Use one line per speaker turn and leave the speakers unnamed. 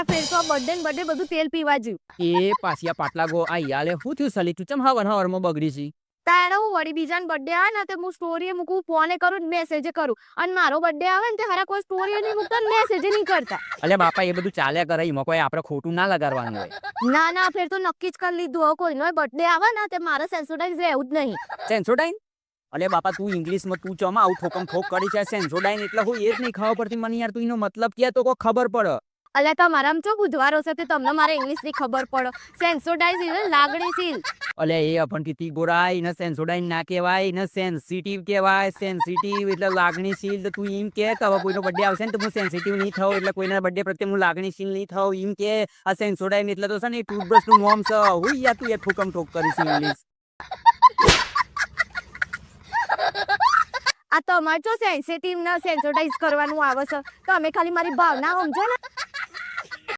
આ ફેર તો બર્થડે ને બર્થડે બધું તેલ પીવા જ્યું.
એ પાસિયા પાટલા ગો આ યાલે હું થયું સલી તું ચમ હવરમાં બગડી છી.
તારે હું વળી બીજાનો બર્થડે આવે ને તો હું સ્ટોરી મૂકું, ફોને કરું, મેસેજ કરું, અને મારો બર્થડે આવે ને તે હારા કોઈ સ્ટોરી નહીં મૂકતા, મેસેજ નહીં કરતા.
અલ્યા બાપા એ બધું ચાલ્યા કરે એમાં કોઈ આપણે ખોટું ના લગાડવાનું હોય.
ના ફેર તો નક્કી જ કરી લીધું હવે કોઈનો બર્થડે આવે ને તે મારે સેન્સોડાઇઝ રહેવું જ નહીં.
સેન્સોડાઇન? અલ્યા બાપા તું ઇંગ્લિશમાં તું ચમ આવું ઠોકમ ઠોક કરી છે સેન્સોડાઇન એટલે હું એ જ નહીં ખબર પડતી મને યાર તું એનો મતલબ કે તો કોઈ ખબર પડે.
અલ્યા તમારામ ચો બુધવારો છે તે તમને મારે ઇંગ્લિશ ની ખબર પડે. સેન્સોડાઇઝ એટલે લાગણીશીલ.
અલ્યા એ અભણતી ગોરાઈ એને સેન્સોડાઇન ના કહેવાય એને સેન્સિટિવ કહેવાય. સેન્સિટિવ એટલે લાગણીશીલ. તો તું એમ કે હવે કોઈનો બર્થડે આવશે ને તો હું સેન્સિટિવ નહીં થાઉં એટલે કોઈના બર્થડે પ્રત્યે હું લાગણીશીલ નહીં થાઉં એમ કે આ સેન્સોડાઇન એટલે તો છે ને ટૂથબ્રશ નું નોમ છે. હું યાર તું એ ઠોકમ ઠોક કરીશ ઇંગ્લિશ.
આ તમારે જો સેન્સિટિવ ના સેન્સોડાઇઝ કરવાનું આવે છે તો અમે ખાલી મારી ભાવના સમજો ને.